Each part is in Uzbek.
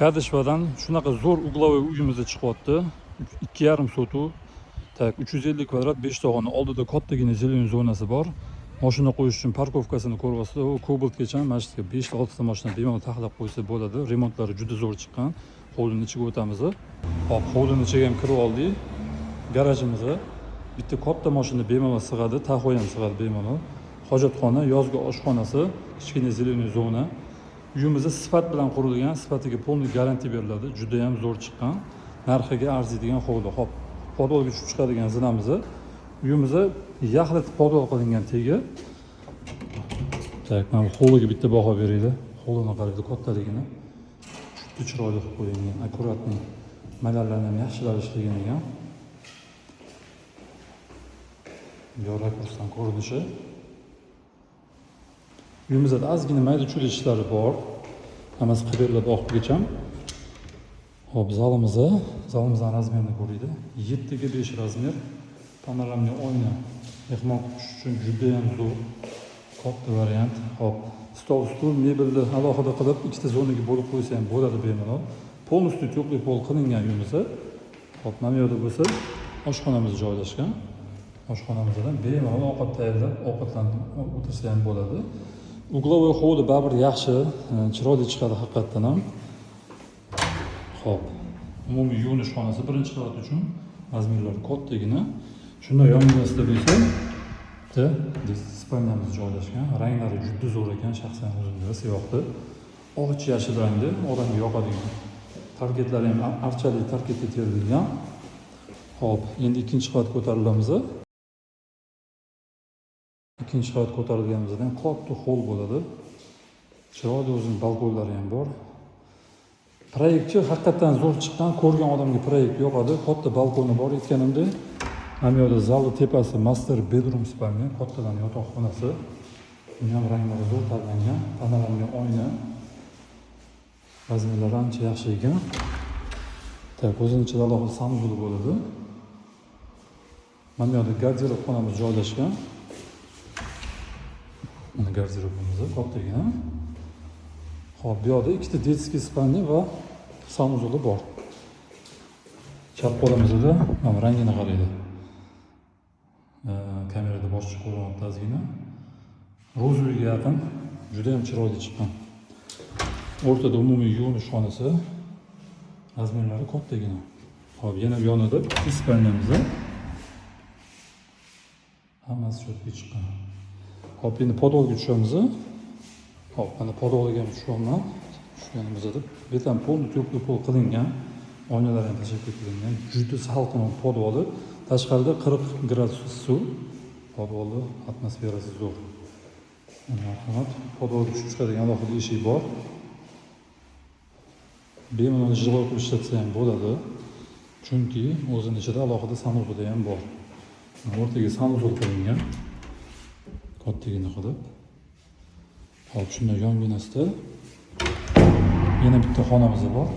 Kadishvadan shunaqa zo'r uglovoy uyimizda chiqyapti. 2,5 sotuv. Tak 350 kvadrat 5 ta xona. Oldida kattagina zelen zonasi bor. Mashina qo'yish uchun parkovkasini ko'ryapsizlar. U Cobaltgacha mana shu 5 ta 6 ta mashina bemalol taxlab qo'ysa bo'ladi. Remontlari juda zo'r chiqqan. Hovlining ichiga o'tamiz. Hop, hovlining ichiga ham kirib oldik. Garajimizga bitta katta mashina bemalol sig'adi, taxo ham sig'adi bemalol. Hojatxona, yozgi oshxonasi, kichkina zelen zona. Uyimizda sifat bilan qurilgan, sifatiga polniy garantiya beriladi. Juda ham zo'r chiqqan. Narxiga arziydigan hovli. Hop, podolga tushib chiqadigan zinamiz. Uyimizda yaxlit podol qilingan tegi. Tak, mana hovliga bitta baho beraylik. Hovlini qaraydi kattaligini. Juda chiroyli qilib qo'yilgan, akkuratni. Malarlarni ham yaxshilab ishlangan ekan. Yo rakursdan ko'rinishi. Uyimizda ozgina mayda-chuyda ishlari bor. Hammasi qidirlab oqibgacha. Hop, zalimizni razmerini ko'raydi. 7 ga 5 razmer. Panoramli oyna. Mehmon kutish uchun juda ham zo'r. Katta variant. Hop, stol, stul, mebelni alohida qilib ikkita zonaga bo'lib qo'ysa ham bo'ladi bemalol. Polностью teplый pol qilingan uyimizda. Hop, mana bu yerda bo'lsa oshxonamiz joylashgan. Oshxonamizdan bemalol ovqat tayyorlab, ovqatlanib o'tirsa ham bo'ladi. Uglovoy hovli baribir yaxshi, chiroyli chiqadi haqiqatdan ham. Hop, umumiy yuvinish xonasi birinchi qavat uchun razmerlari kattagina. Shunday yonginasida bo'lsa, spalnyamiz joylashgan. Ranglari juda zo'r ekan, shaxsan o'zimga sevyoqdi. Och yashil rangda, odamga yoqadigan. Tarketlari ham archali tarketda terilgan. Hop, endi ikkinchi qavat ko'tarilamiz. Ikkinchi qavat ko'tarilganimizdan katta hol bo'ladi. Chiroyli o'zining balkonlari ham bor. Proyektchi haqiqatan zo'r chiqqan, ko'rgan odamga proyekt yoqadi. Katta balkoni bor aytganimda. Mana bu yerda zalni tepasi master bedroom spalnya, kattadan yotoqxonasi. Buni ham ranglari zo'r tanlangan. Panoramli oyna. Razmerlari ancha yaxshi ekan. Tak, o'zining ichida alohida sanuzul bo'ladi. Mana bu yerda garderob xonamiz joylashgan. Mana garderobimiz kattagina. Hop, bu yerda ikkita detskiy spalnya va sanuzuli bor. Chap qo'limizda mana rangini qaraydi. Kamerada boshqa ko'ryapti ozgina. Ro'zuyga yaqin, juda ham chiroyli chiqqan. O'rtada umumiy yuvinish xonasi. Razmerlari kattagina. Hop, yana bu yonida bitta spalnyamiz. Hammasi cho'tga chiqqan. Hop, endi podolga tushamiz. Hop, mana podolga ham tushaman. Tushganimizda beton polni teplый pol qilingan. Oynalar ham tashkil etilgan. Juda salqin podoli. Tashqarida 40 gradus suv. Podoli atmosferasi zo'r. Marhamat, podolga tushib chiqadigan alohida eshik bor. Bemalol jig'o qilib ishlatsa ham bo'ladi. Chunki o'zining ichida alohida sanuzuli ham bor. O'rtaga sanuzul qilingan. Kattagina qilib. Hop, shunday yonginasida yana bitta xonamiz bor.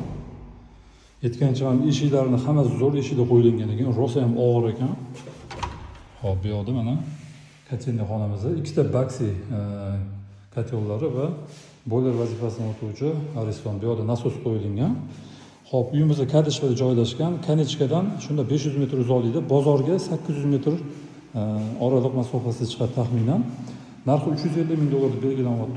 Aytgancha ham eshiklarni hammasi zo'r eshikda qo'yilgan ekan, rosa ham og'ir ekan. Hop, bu yerda mana kotelniy xonamizda ikkita baksi kotyellari va boiler vazifasini o'tuvchi ariston. Bu yerda nasos qo'yilgan. Hop, uyimizda Kadishvada joylashgan. Kanichkadan shunda 500 metr uzoqlikda, bozorga 800 metr oraliq masofasida chiqadi taxminan. Narxi $350 ming deb belgilangan.